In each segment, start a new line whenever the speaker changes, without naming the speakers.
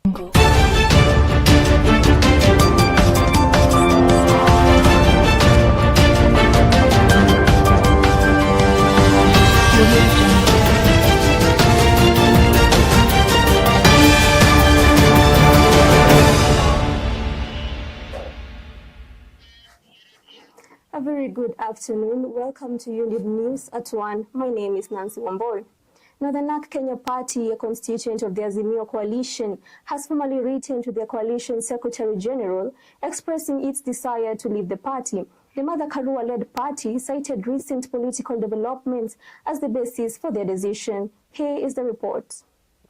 A very good afternoon. Welcome to Younib News at 1. My name is Wambui. Now, the NARC Kenya Party, a constituent of the Azimio coalition, has formally written to their coalition Secretary General expressing its desire to leave the party. The Mother Karua-led party cited recent political developments as the basis for their decision. Here is the report.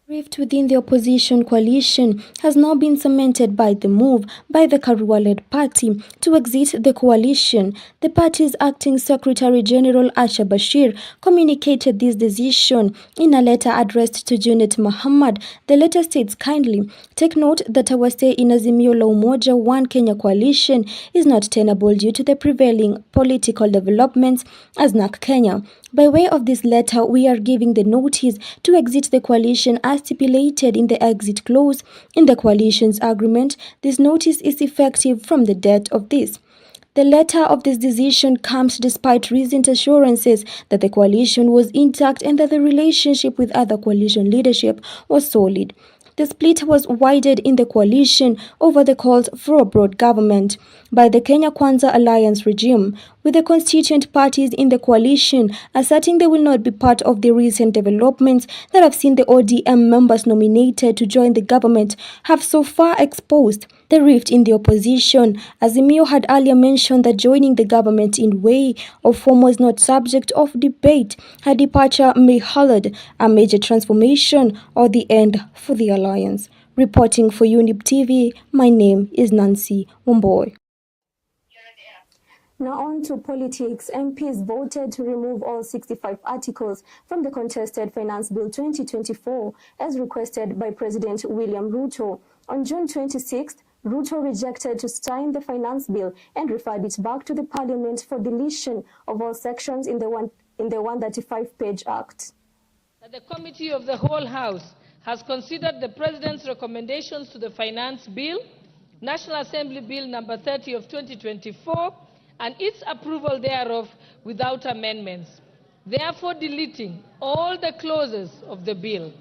Rift within the opposition coalition has now been cemented by the move by the Karua-led party to exit the coalition. The party's acting Secretary General Asha Bashir communicated this decision in a letter addressed to Junet Muhammad. The letter states kindly, "Take note that our stay in Azimio la Umoja One Kenya coalition is not tenable due to the prevailing political developments as NARC Kenya. By way of this letter, we are giving the notice to exit the coalition as stipulated in the exit clause in the coalition's agreement. This notice is effective from the date of this." The letter of this decision comes despite recent assurances that the coalition was intact and that the relationship with other coalition leadership was solid. The split was widened in the coalition over the calls for a broad government by the Kenya Kwanza Alliance regime, with the constituent parties in the coalition asserting they will not be part of the recent developments that have seen the ODM members nominated to join the government have so far exposed the rift in the opposition. Azimio had earlier mentioned that joining the government in way or form was not subject of debate. Her departure may herald a major transformation or the end for the alliance. Reporting for Younib TV, my name is Wambui.
Now on to politics. MPs voted to remove all 65 articles from the contested Finance Bill 2024 as requested by President William Ruto. On June 26th, Ruto rejected to sign the finance bill and referred it back to the parliament for deletion of all sections in the 135-page act.
The Committee of the Whole House has considered the President's recommendations to the Finance Bill, National Assembly Bill number 30 of 2024, and its approval thereof without amendments, therefore deleting all the clauses of the bill.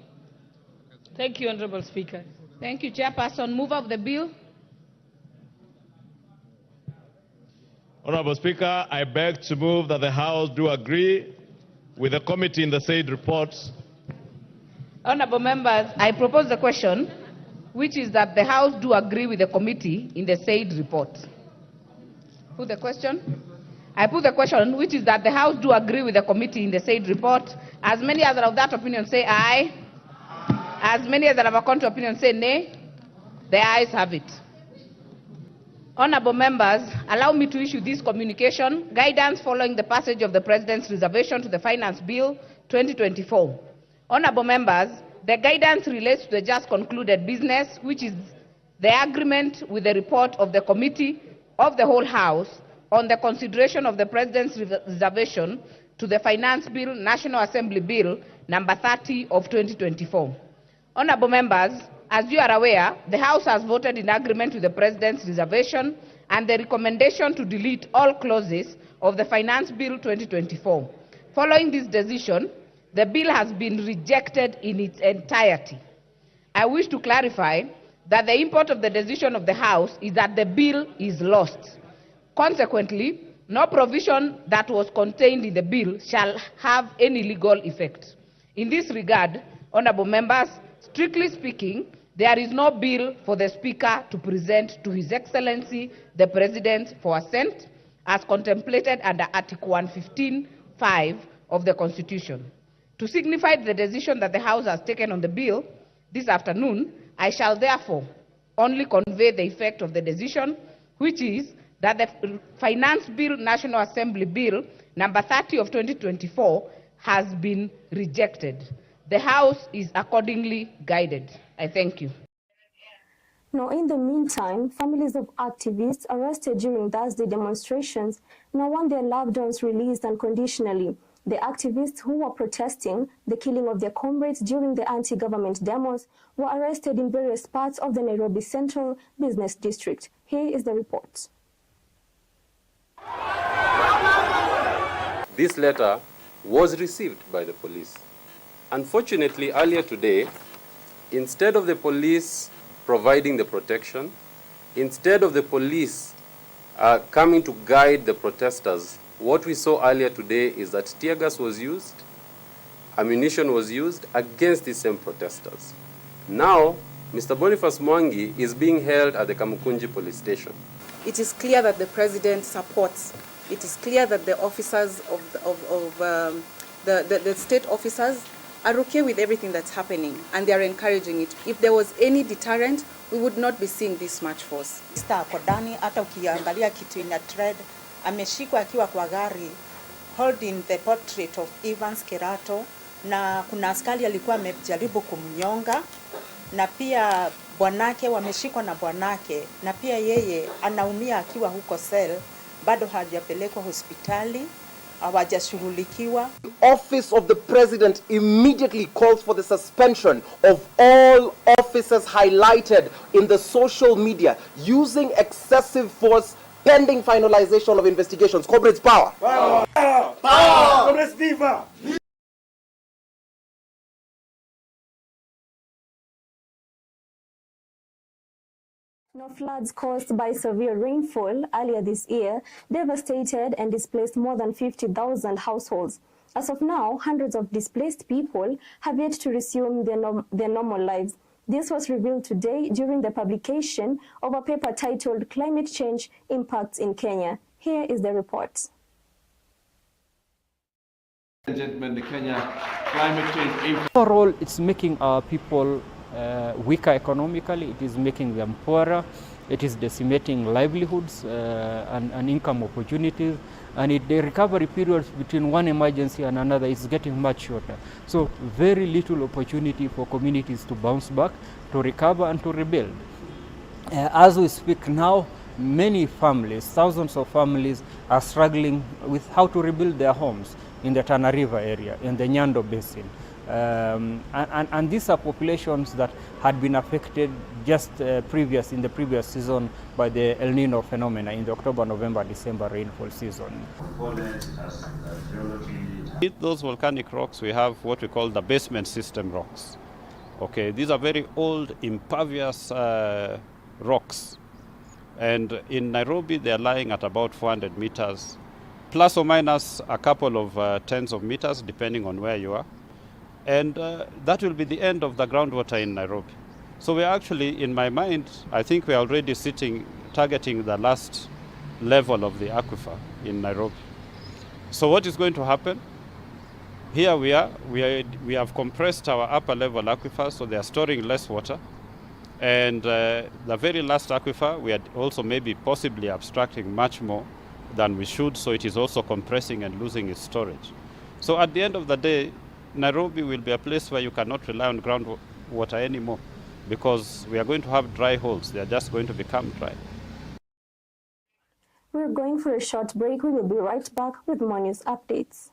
Thank you, Honorable Speaker.
Thank you, Chairperson. Move of the bill.
Honorable Speaker, I beg to move that the House do agree with the committee in the said reports.
Honorable members, I propose the question, which is that the House do agree with the committee in the said report. Put the question. I put the question, which is that the House do agree with the committee in the said report. As many as are of that opinion say aye. As many as are of a contrary opinion say nay. The ayes have it. Honorable members, allow me to issue this communication, guidance following the passage of the President's reservation to the Finance Bill 2024. Honorable members, the guidance relates to the just concluded business, which is the agreement with the report of the Committee of the Whole House on the consideration of the President's reservation to the Finance Bill, National Assembly Bill number 30 of 2024. Honorable members, as you are aware, the House has voted in agreement with the President's reservation and the recommendation to delete all clauses of the Finance Bill 2024. Following this decision, the bill has been rejected in its entirety. I wish to clarify that the import of the decision of the House is that the bill is lost. Consequently, no provision that was contained in the bill shall have any legal effect. In this regard, honorable members, strictly speaking, there is no bill for the Speaker to present to His Excellency the President for assent as contemplated under Article 115(5) of the Constitution. To signify the decision that the House has taken on the bill this afternoon, I shall therefore only convey the effect of the decision, which is that the Finance Bill, National Assembly Bill number 30 of 2024 has been rejected. The House is accordingly guided. I thank you.
Now, in the meantime, families of activists arrested during Thursday demonstrations now want their loved ones released unconditionally. The activists who were protesting the killing of their comrades during the anti-government demos were arrested in various parts of the Nairobi Central Business District. Here is the report.
This letter was received by the police. Unfortunately, earlier today, instead of the police providing the protection, instead of the police coming to guide the protesters, what we saw earlier today is that tear gas was used, ammunition was used against these same protesters. Now, Mr. Boniface Mwangi is being held at the Kamukunji police station.
It is clear that the president supports. It is clear that the officers the state officers are okay with everything that's happening, and they are encouraging it. If there was any deterrent, we would not be seeing this much force.
Hapo ndani hata ukiangalia kitu ina thread, ameshikwa akiwa kwa gari holding the portrait of Evans Kerato, na kuna askari alikuwa amejaribu kumnyonga, na pia bwanake wameshikwa na bwanake, na pia yeye anaumia akiwa huko cell, bado hajapelekwa hospitali, hawajashughulikiwa.
The office of the president immediately calls for the suspension of all officers highlighted in the social media using excessive force pending finalization of investigations. Comrades, power! Power! Power! Comrades, viva!
Floods caused by severe rainfall earlier this year devastated and displaced more than 50,000 households. As of now, hundreds of displaced people have yet to resume their normal lives. This was revealed today during the publication of a paper titled Climate Change Impacts in Kenya. Here is the report.
Gentlemen, the Kenya climate change
overall, it's making our people weaker economically, it is making them poorer, it is decimating livelihoods and income opportunities, and the recovery periods between one emergency and another is getting much shorter. So very little opportunity for communities to bounce back, to recover and to rebuild. As we speak now, many families, thousands of families are struggling with how to rebuild their homes in the Tana River area, in the Nyando Basin. And these are populations that had been affected just in the previous season by the El Nino phenomena in the October, November, December rainfall season.
With those volcanic rocks, we have what we call the basement system rocks. Okay, these are very old, impervious rocks. And in Nairobi, they are lying at about 400 meters, plus or minus a couple of tens of meters, depending on where you are. And that will be the end of the groundwater in Nairobi. So we're actually, in my mind, I think we're already targeting the last level of the aquifer in Nairobi. So what is going to happen? Here we have compressed our upper level aquifers, so they are storing less water. And the very last aquifer, we are also maybe possibly abstracting much more than we should, so it is also compressing and losing its storage. So at the end of the day, Nairobi will be a place where you cannot rely on groundwater anymore, because we are going to have dry holes. They are just going to become dry.
We're going for a short break. We will be right back with more news updates.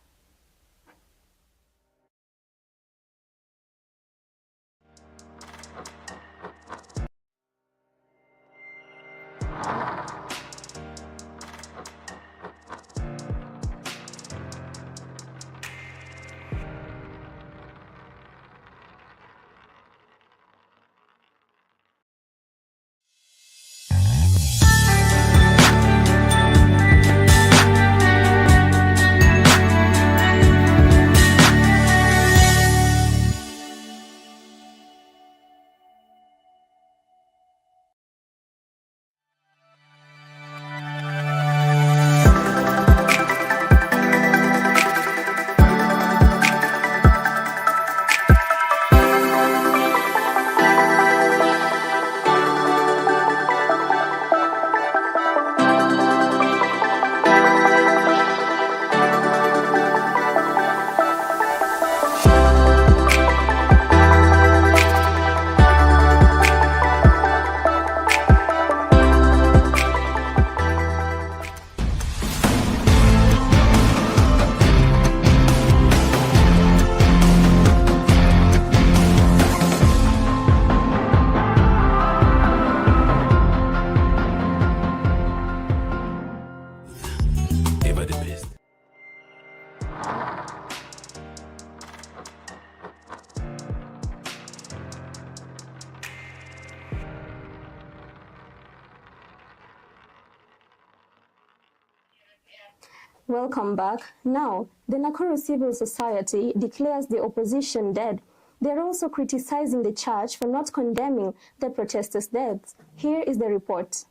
Welcome back. Now, the Nakuru civil society declares the opposition dead. They're also criticizing the church for not condemning the protesters' deaths. Here is the report.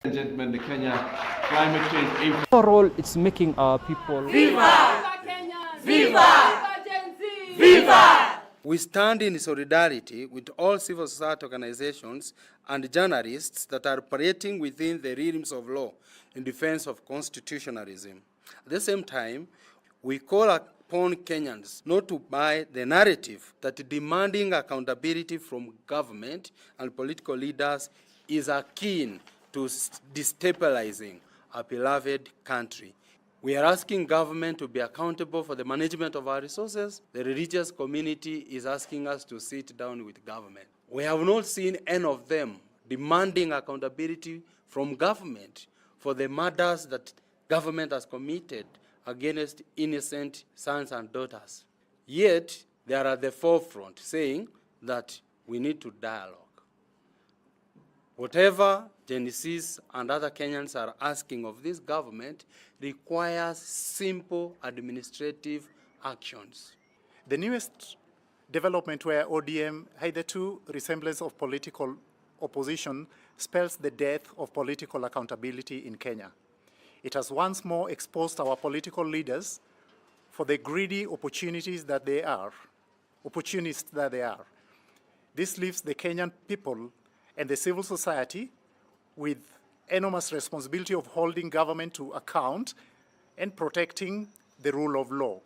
Gentlemen, the Kenya climate change.
Overall, it's making our people.
Viva! Viva! Viva!
We stand in solidarity with all civil society organizations and journalists that are operating within the realms of law in defense of constitutionalism. At the same time, we call upon Kenyans not to buy the narrative that demanding accountability from government and political leaders is akin to destabilizing our beloved country. We are asking government to be accountable for the management of our resources. The religious community is asking us to sit down with government. We have not seen any of them demanding accountability from government for the murders that government has committed against innocent sons and daughters. Yet, they are at the forefront saying that we need to dialogue. Whatever Genesis and other Kenyans are asking of this government requires simple administrative actions.
The newest development where ODM hitherto resemblance of political opposition spells the death of political accountability in Kenya. It has once more exposed our political leaders for the greedy opportunists that they are. This leaves the Kenyan people and the civil society with enormous responsibility of holding government to account and protecting the rule of law.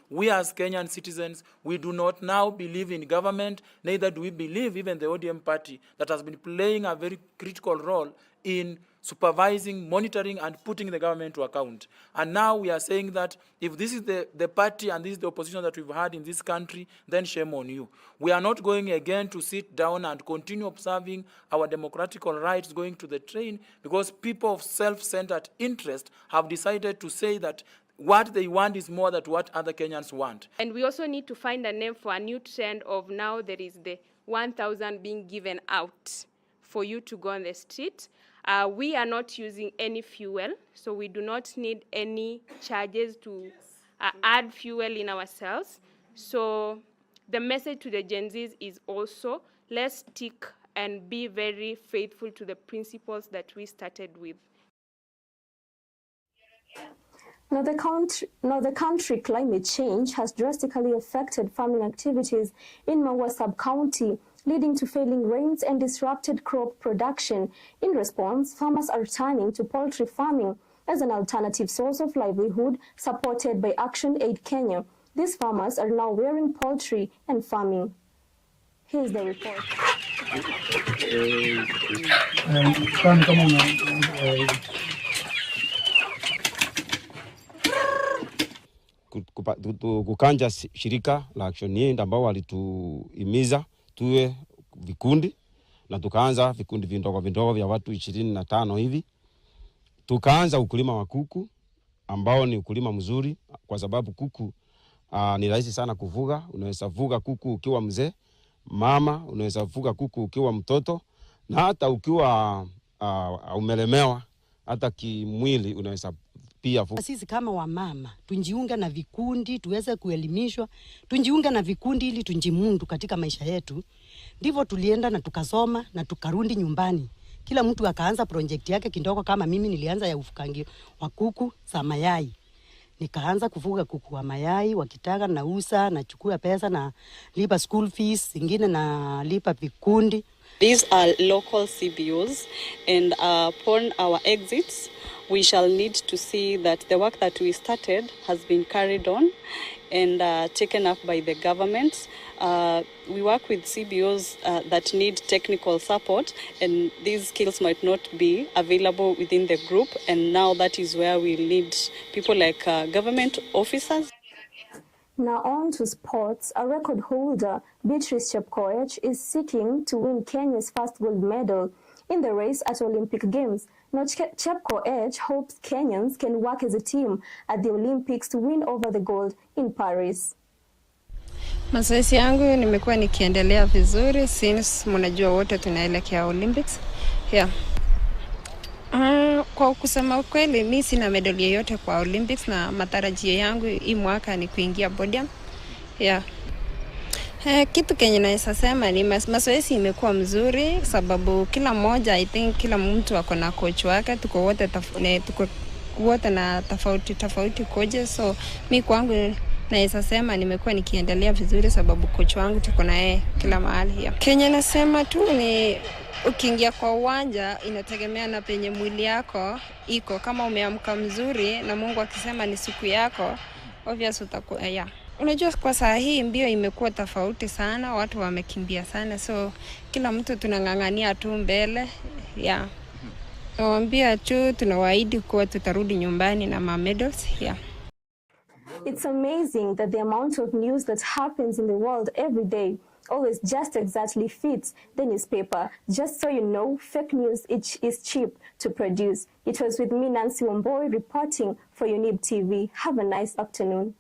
We as Kenyan citizens, we do not now believe in government, neither do we believe even the ODM party that has been playing a very critical role in supervising, monitoring, and putting the government to account. And now we are saying that if this is the party and this is the opposition that we've had in this country, then shame on you. We are not going again to sit down and continue observing our democratical rights going to the train because people of self-centered interest have decided to say that what they want is more than what other Kenyans want.
And we also need to find a name for a new trend of now there is the 1,000 being given out for you to go on the street. We are not using any fuel, so we do not need any charges to add fuel in ourselves. So the message to the Gen Zs is also, let's stick and be very faithful to the principles that we started with.
Now the country climate change has drastically affected farming activities in Maua sub-county, leading to failing rains and disrupted crop production. In response, farmers are turning to poultry farming as an alternative source of livelihood, supported by Action Aid Kenya. These farmers are now wearing poultry and farming. Here's the report.
Kukanja shirika la Action Aid ambao walituhimiza tuwe vikundi na tukaanza vikundi vindogo vya watu 25 hivi. Tukaanza ukulima wa kuku ambao ni ukulima mzuri kwa sababu kuku ni rahisi sana kufuga. Unaweza fuga kuku ukiwa mzee, mama, unaweza fuga kuku ukiwa mtoto, na hata ukiwa umelemewa hata kimwili unaweza pia fuga.
Sisi kama wamama tujiunge na vikundi tuweze kuelimishwa, tujiunge na vikundi ili tunjimundu katika maisha yetu. Ndivyo tulienda na tukasoma na tukarudi nyumbani. Kila mtu akaanza project yake kidogo. Kama mimi nilianza ya ufukangi wa kuku za mayai. Nikaanza kufuga kuku wa mayai, wakitaka na usa, na chukua pesa na lipa school fees, zingine na lipa vikundi.
These are local CBOs, and upon our exits, we shall need to see that the work that we started has been carried on and taken up by the government. We work with CBOs that need technical support, and these skills might not be available within the group, and now that is where we need people like government officers.
Now on to sports. A record holder, Beatrice Chepkoech, is seeking to win Kenya's first gold medal in the race at Olympic Games. Now Chepkoech hopes Kenyans can work as a team at the Olympics to win over the gold in Paris.
Mazoezi yangu nimekuwa nikiendelea vizuri since mnajua wote tunaelekea Olympics. Yeah. Kwa kusema ukweli, mi sina medali yoyote kwa Olympics na matarajio yangu hii mwaka ni kuingia podium. Yeah. Kitu kenye naweza sema ni mazoezi imekuwa mzuri sababu kila mmoja, I think kila mtu ako na coach wake, tuko wote na tofauti coaches, so mi kwangu naweza sema nimekuwa nikiendelea vizuri sababu coach wangu tuko na yeye kila mahali. Yeah. Kenya nasema tu ni ukiingia kwa uwanja inategemea na penye mwili yako iko. Kama umeamka mzuri na Mungu akisema ni siku yako, obviously utakuwa yeah. Unajua kwa saa hii mbio imekuwa tofauti sana, watu wamekimbia sana, so kila mtu tunang'ang'ania tu mbele. Yeah. Nawaambia tu tunawaahidi kuwa tutarudi nyumbani na medals. Yeah.
It's amazing that the amount of news that happens in the world every day always just exactly fits the newspaper. Just so you know, fake news is cheap to produce. It was with me, Nancy Wambui, reporting for Younib TV. Have a nice afternoon.